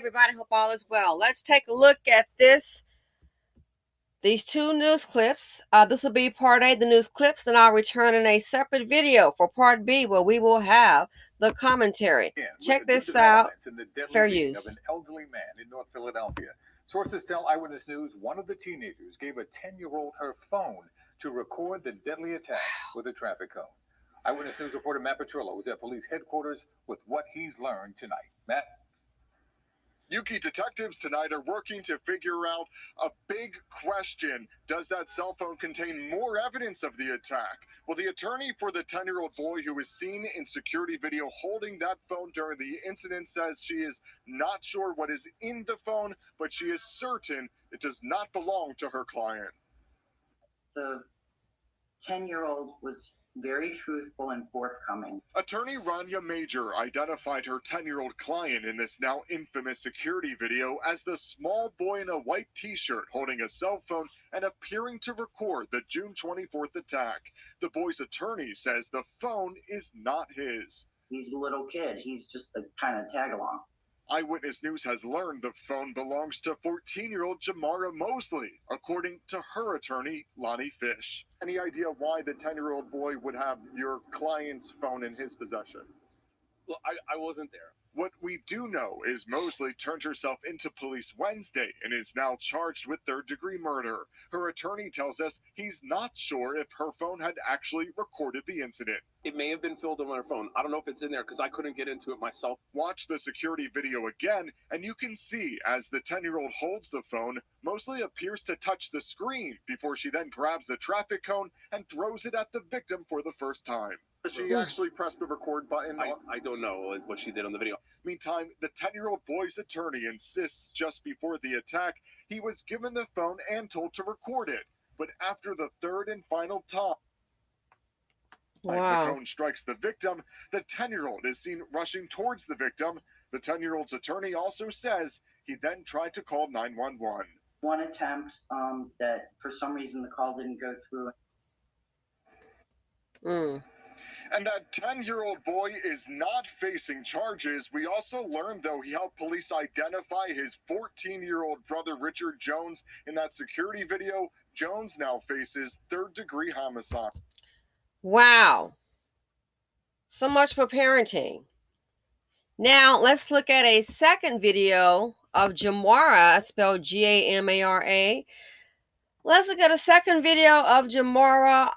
everybody. Hope all is well. Let's take a look at these two news clips. This will be part A, the news clips, and I'll return in a separate video for part B, where we will have the commentary. Check this out. Fair use. Of an elderly man in North Philadelphia. Sources tell Eyewitness News one of the teenagers gave a 10-year-old her phone to record the deadly attack with a traffic cone. Eyewitness News reporter Matt Petrillo was at police headquarters with what he's learned tonight. Matt? Yuki, detectives tonight are working to figure out a big question. Does that cell phone contain more evidence of the attack? Well, the attorney for the 10-year-old boy who was seen in security video holding that phone during the incident says she is not sure what is in the phone, but she is certain it does not belong to her client. The 10-year-old was very truthful and forthcoming. Attorney Rania Major identified her 10-year-old client in this now infamous security video as the small boy in a white t-shirt holding a cell phone and appearing to record the June 24th attack. The boy's attorney says the phone is not his. He's a little kid. He's just a kind of tag-along. Eyewitness News has learned the phone belongs to 14-year-old Gamara Mosley, according to her attorney, Lonnie Fish. Any idea why the 10-year-old boy would have your client's phone in his possession? Well, I wasn't there. What we do know is Mosley turned herself into police Wednesday and is now charged with third-degree murder. Her attorney tells us he's not sure if her phone had actually recorded the incident. It may have been filled in on her phone. I don't know if it's in there because I couldn't get into it myself. Watch the security video again, and you can see as the 10-year-old holds the phone, Mosley appears to touch the screen before she then grabs the traffic cone and throws it at the victim for the first time. She actually pressed the record button. I don't know what she did on the video. Meantime, the 10-year-old boy's attorney insists just before the attack, he was given the phone and told to record it. But after the third and final time, the phone strikes the victim, the 10-year-old is seen rushing towards the victim. The 10-year-old's attorney also says he then tried to call 911. One attempt that for some reason the call didn't go through. And that 10-year-old boy is not facing charges. We also learned, though, he helped police identify his 14-year-old brother, Richard Jones, in that security video. Jones now faces third-degree homicide. Wow. So much for parenting. Now, let's look at a second video of Gamara, spelled Gamara. Let's look at a second video of Gamara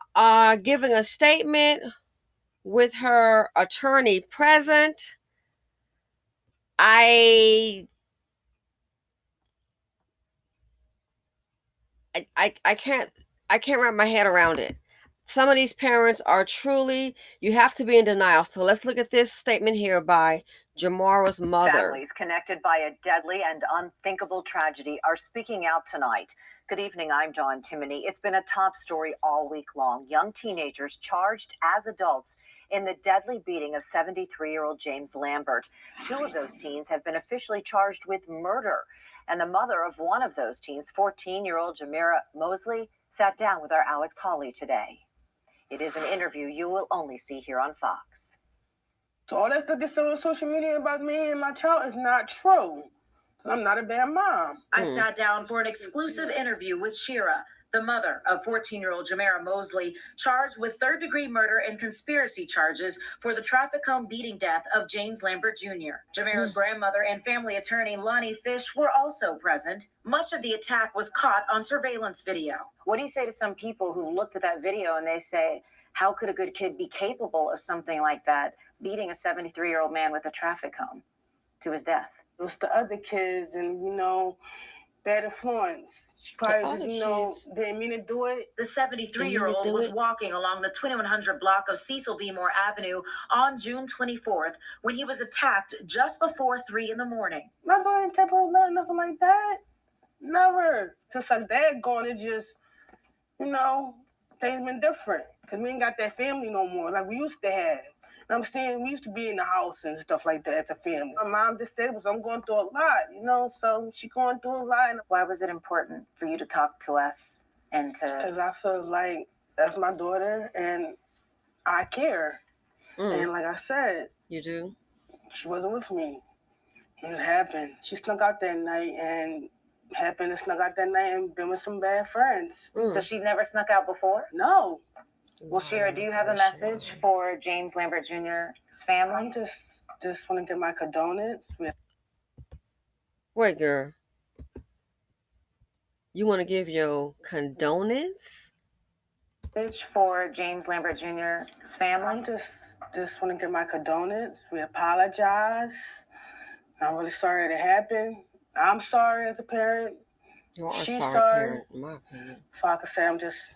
giving a statement with her attorney present. I can't wrap my head around it. Some of these parents are truly, you have to be in denial. So let's look at this statement here by Gamara's mother. Families connected by a deadly and unthinkable tragedy are speaking out tonight. Good evening, I'm Dawn Timoney. It's been a top story all week long. Young teenagers charged as adults in the deadly beating of 73-year-old James Lambert. Two of those teens have been officially charged with murder. And the mother of one of those teens, 14-year-old Gamara Mosley, sat down with our Alex Hawley today. It is an interview you will only see here on Fox. So all that stuff that's on social media about me and my child is not true. I'm not a bad mom. I sat down for an exclusive interview with Shira, the mother of 14-year-old Gamara Mosley, charged with third-degree murder and conspiracy charges for the traffic cone beating death of James Lambert Jr. Gamara's grandmother and family attorney Lonnie Fish were also present. Much of the attack was caught on surveillance video. What do you say to some people who've looked at that video and they say, how could a good kid be capable of something like that, beating a 73-year-old man with a traffic cone to his death? It was the other kids and, bad influence. She probably just, didn't mean to do it. The 73-year-old was walking along the 2100 block of Cecil B. Moore Avenue on June 24th when he was attacked just before 3 in the morning. My daughter ain't capable of nothing like that. Never. Since her dad gone, it just, things been different. Because we ain't got that family no more like we used to have. I'm saying we used to be in the house and stuff like that as a family. My mom disabled, so I'm going through a lot, so she going through a lot. Why was it important for you to talk to us and to... Because I feel like that's my daughter and I care. And like I said... You do? She wasn't with me. It happened. She snuck out that night and happened to snuck out that night and been with some bad friends. So she never snuck out before? No. Well, Shira, do you have a message for James Lambert Jr.'s family? I just want to give my condolence. Wait, girl. You want to give your condolence? Message for James Lambert Jr.'s family? I just want to give my condolence. We apologize. I'm really sorry it happened. I'm sorry as a parent. You are She's sorry, sorry. parent, in my opinion. So I can say I'm just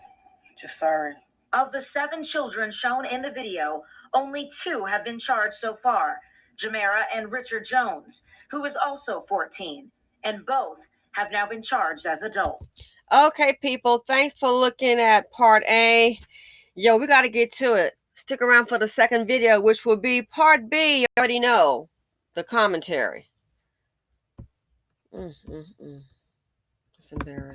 sorry. Of the 7 children shown in the video, only 2 have been charged so far, Gamara and Richard Jones, who is also 14, and both have now been charged as adults. Okay, people, thanks for looking at part A. Yo, we got to get to it. Stick around for the second video, which will be part B. You already know the commentary. It's embarrassing.